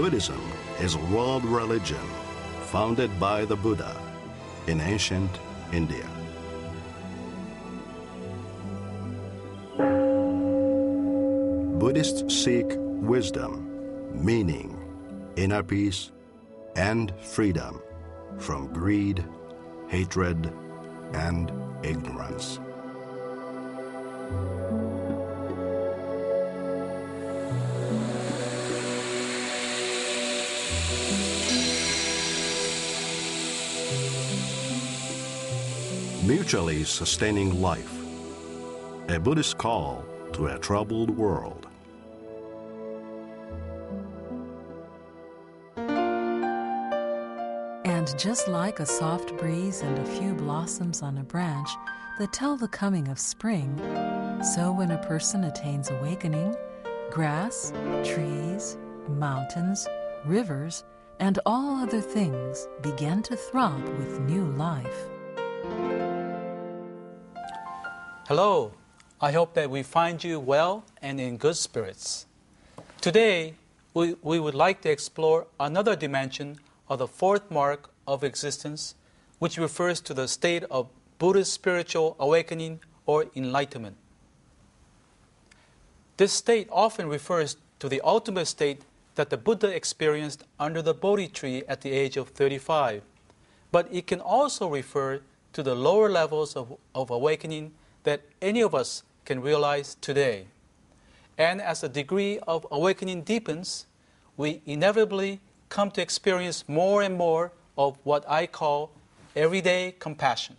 Buddhism is a world religion founded by the Buddha in ancient India. Buddhists seek wisdom, meaning, inner peace, and freedom from greed, hatred, and ignorance. Mutually sustaining life, a Buddhist call to a troubled world. And just like a soft breeze and a few blossoms on a branch that tell the coming of spring, so when a person attains awakening, grass, trees, mountains, rivers, and all other things begin to throb with new life. Hello, I hope that we find you well and in good spirits. Today, we would like to explore another dimension of the fourth mark of existence, which refers to the state of Buddhist spiritual awakening or enlightenment. This state often refers to the ultimate state that the Buddha experienced under the Bodhi tree at the age of 35, but it can also refer to the lower levels of awakening that any of us can realize today. And as the degree of awakening deepens, we inevitably come to experience more and more of what I call everyday compassion.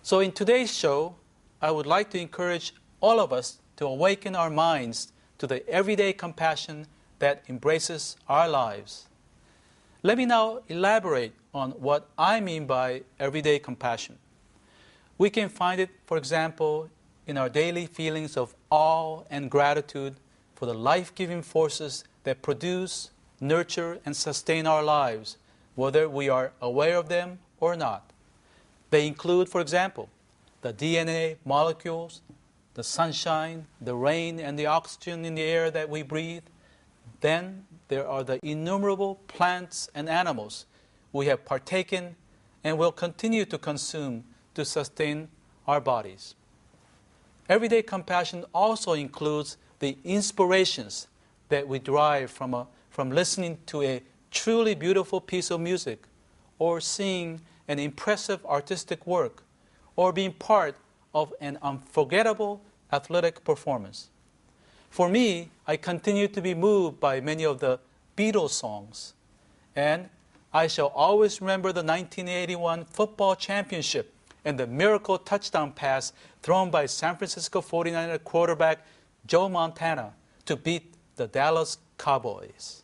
So in today's show, I would like to encourage all of us to awaken our minds to the everyday compassion that embraces our lives. Let me now elaborate on what I mean by everyday compassion. We can find it, for example, in our daily feelings of awe and gratitude for the life-giving forces that produce, nurture, and sustain our lives, whether we are aware of them or not. They include, for example, the DNA molecules, the sunshine, the rain, and the oxygen in the air that we breathe. Then there are the innumerable plants and animals we have partaken and will continue to consume to sustain our bodies. Everyday compassion also includes the inspirations that we derive from listening to a truly beautiful piece of music, or seeing an impressive artistic work, or being part of an unforgettable athletic performance. For me, I continue to be moved by many of the Beatles songs, and I shall always remember the 1981 football championship and the miracle touchdown pass thrown by San Francisco 49er quarterback Joe Montana to beat the Dallas Cowboys.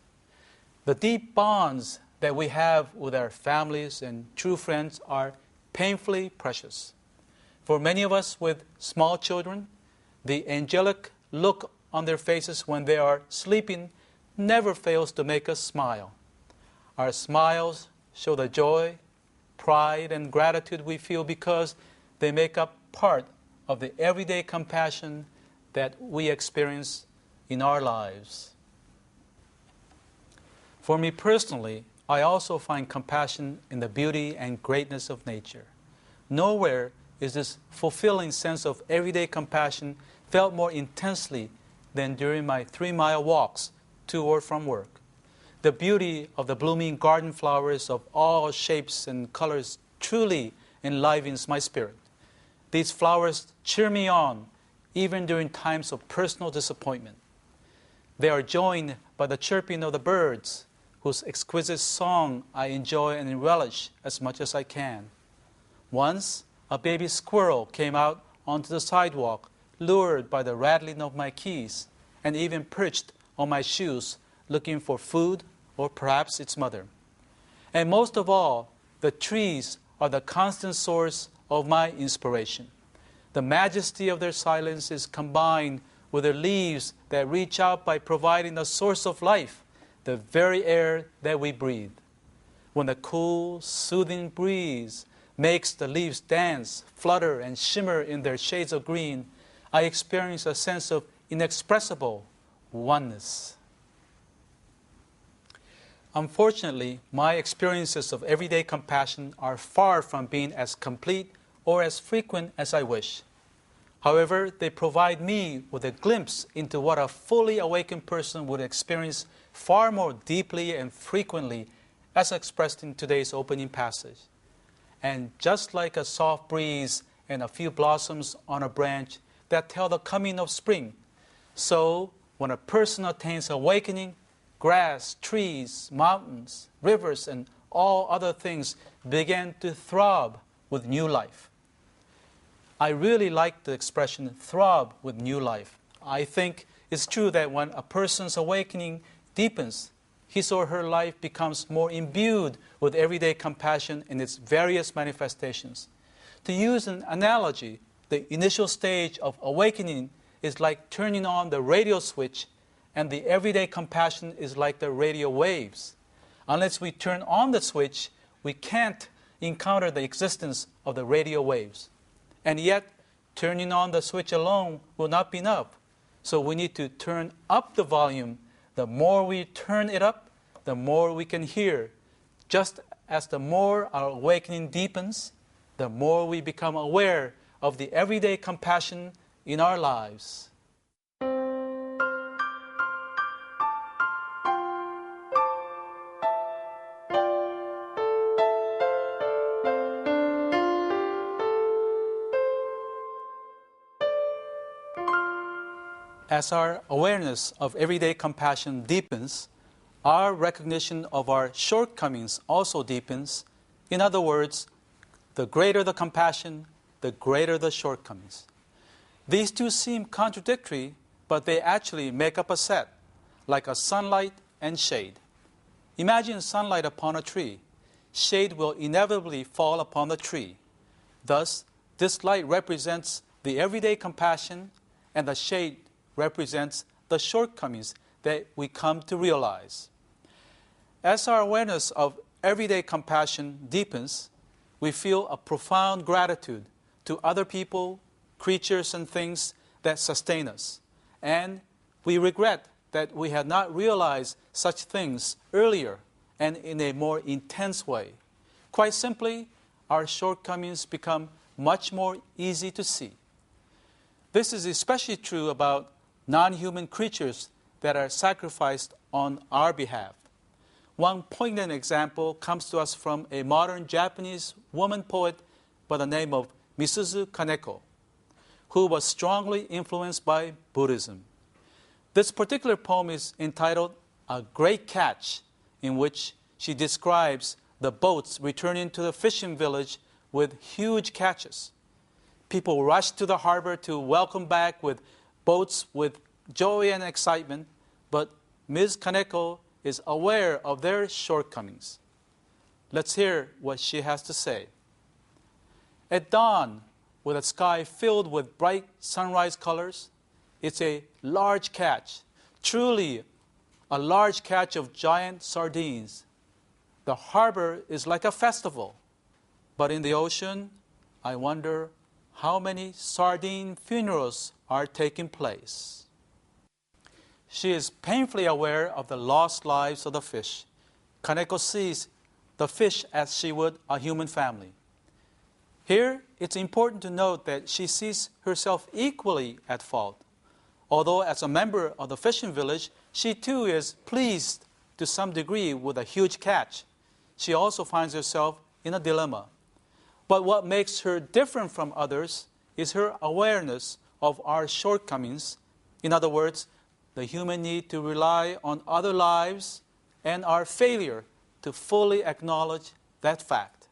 The deep bonds that we have with our families and true friends are painfully precious. For many of us with small children, the angelic look on their faces when they are sleeping never fails to make us smile. Our smiles show the joy, pride, and gratitude we feel because they make up part of the everyday compassion that we experience in our lives. For me personally, I also find compassion in the beauty and greatness of nature. Nowhere is this fulfilling sense of everyday compassion felt more intensely than during my 3-mile walks to or from work. The beauty of the blooming garden flowers of all shapes and colors truly enlivens my spirit. These flowers cheer me on even during times of personal disappointment. They are joined by the chirping of the birds, whose exquisite song I enjoy and relish as much as I can. Once, a baby squirrel came out onto the sidewalk, lured by the rattling of my keys, and even perched on my shoes, looking for food or perhaps its mother. And most of all, the trees are the constant source of my inspiration. The majesty of their silence is combined with their leaves that reach out by providing a source of life, the very air that we breathe. When the cool, soothing breeze makes the leaves dance, flutter, and shimmer in their shades of green, I experience a sense of inexpressible oneness. Unfortunately, my experiences of everyday compassion are far from being as complete or as frequent as I wish. However, they provide me with a glimpse into what a fully awakened person would experience far more deeply and frequently, as expressed in today's opening passage. And just like a soft breeze and a few blossoms on a branch that tell the coming of spring, so when a person attains awakening, grass, trees, mountains, rivers, and all other things begin to throb with new life. I really like the expression throb with new life. I think it's true that when a person's awakening deepens, his or her life becomes more imbued with everyday compassion in its various manifestations. To use an analogy, the initial stage of awakening is like turning on the radio switch, and the everyday compassion is like the radio waves. Unless we turn on the switch, we can't encounter the existence of the radio waves. And yet, turning on the switch alone will not be enough. So we need to turn up the volume. The more we turn it up, the more we can hear. Just as the more our awakening deepens, the more we become aware of the everyday compassion in our lives. As our awareness of everyday compassion deepens, our recognition of our shortcomings also deepens. In other words, the greater the compassion, the greater the shortcomings. These two seem contradictory, but they actually make up a set, like a sunlight and shade. Imagine sunlight upon a tree. Shade will inevitably fall upon the tree. Thus, this light represents the everyday compassion, and the shade represents the shortcomings that we come to realize. As our awareness of everyday compassion deepens, we feel a profound gratitude to other people, creatures, and things that sustain us. And we regret that we had not realized such things earlier and in a more intense way. Quite simply, our shortcomings become much more easy to see. This is especially true about non-human creatures that are sacrificed on our behalf. One poignant example comes to us from a modern Japanese woman poet by the name of Misuzu Kaneko, who was strongly influenced by Buddhism. This particular poem is entitled A Great Catch, in which she describes the boats returning to the fishing village with huge catches. People rush to the harbor to welcome back with boats with joy and excitement, but Ms. Kaneko is aware of their shortcomings. Let's hear what she has to say. At dawn, with a sky filled with bright sunrise colors, it's a large catch, truly a large catch of giant sardines. The harbor is like a festival, but in the ocean, I wonder how many sardine funerals are taking place. She is painfully aware of the lost lives of the fish. Kaneko sees the fish as she would a human family. Here, it's important to note that she sees herself equally at fault. Although as a member of the fishing village, she too is pleased to some degree with a huge catch. She also finds herself in a dilemma. But what makes her different from others is her awareness of our shortcomings. In other words, the human need to rely on other lives and our failure to fully acknowledge that fact.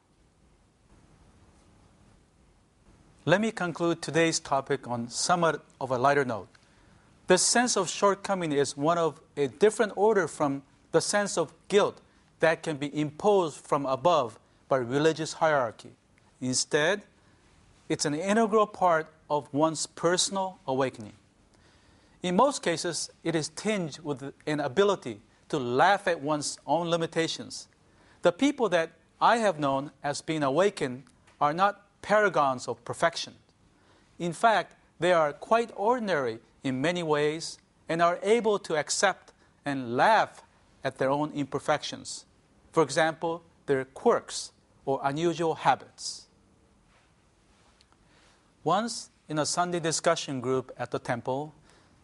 Let me conclude today's topic on somewhat of a lighter note. This sense of shortcoming is one of a different order from the sense of guilt that can be imposed from above by religious hierarchy. Instead, it's an integral part of one's personal awakening. In most cases, it is tinged with an ability to laugh at one's own limitations. The people that I have known as being awakened are not paragons of perfection. In fact, they are quite ordinary in many ways and are able to accept and laugh at their own imperfections. For example, their quirks or unusual habits. Once, in a Sunday discussion group at the temple,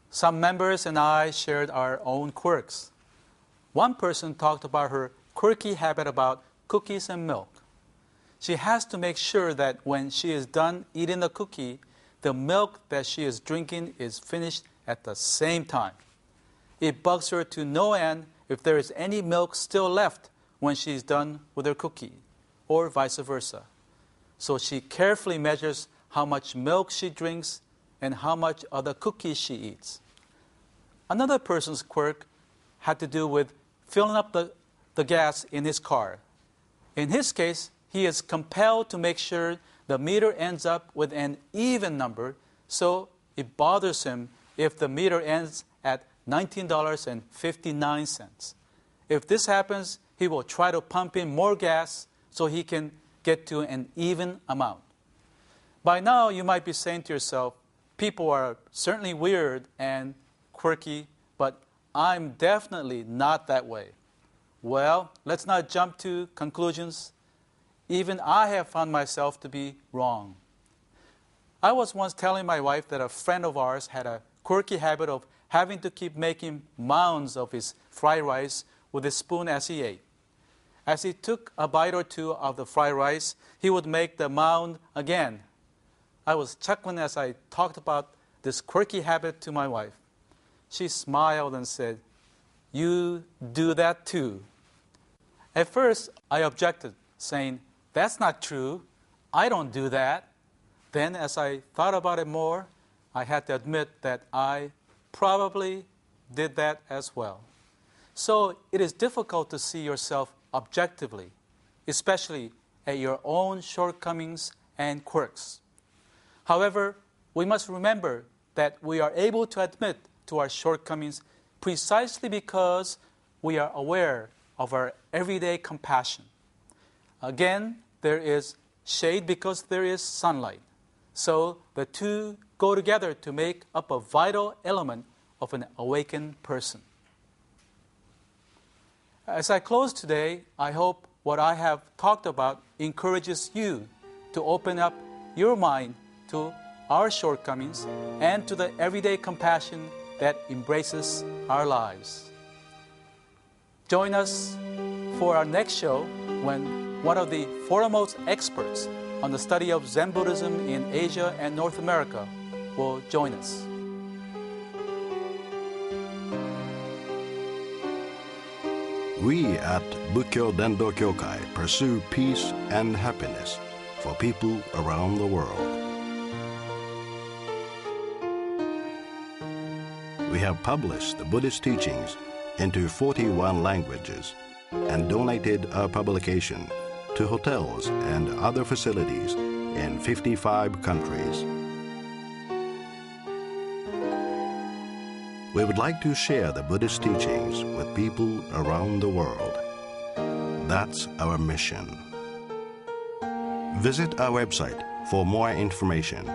some members and I shared our own quirks. One person talked about her quirky habit about cookies and milk. She has to make sure that when she is done eating the cookie, the milk that she is drinking is finished at the same time. It bugs her to no end if there is any milk still left when she is done with her cookie, or vice versa. So she carefully measures how much milk she drinks and how much of the cookies she eats. Another person's quirk had to do with filling up the gas in his car. In his case, he is compelled to make sure the meter ends up with an even number, so it bothers him if the meter ends at $19.59. If this happens, he will try to pump in more gas so he can get to an even amount. By now, you might be saying to yourself, people are certainly weird and quirky, but I'm definitely not that way. Well, let's not jump to conclusions. Even I have found myself to be wrong. I was once telling my wife that a friend of ours had a quirky habit of having to keep making mounds of his fried rice with a spoon as he ate. As he took a bite or two of the fried rice, he would make the mound again. I was chuckling as I talked about this quirky habit to my wife. She smiled and said, "You do that too." At first, I objected, saying, "That's not true. I don't do that." Then, as I thought about it more, I had to admit that I probably did that as well. So it is difficult to see yourself objectively, especially at your own shortcomings and quirks. However, we must remember that we are able to admit to our shortcomings precisely because we are aware of our everyday compassion. Again, there is shade because there is sunlight. So the two go together to make up a vital element of an awakened person. As I close today, I hope what I have talked about encourages you to open up your mind to our shortcomings and to the everyday compassion that embraces our lives. Join us for our next show when one of the foremost experts on the study of Zen Buddhism in Asia and North America will join us. We at Bukkyo Dendo Kyokai pursue peace and happiness for people around the world. We have published the Buddhist teachings into 41 languages and donated our publication to hotels and other facilities in 55 countries. We would like to share the Buddhist teachings with people around the world. That's our mission. Visit our website for more information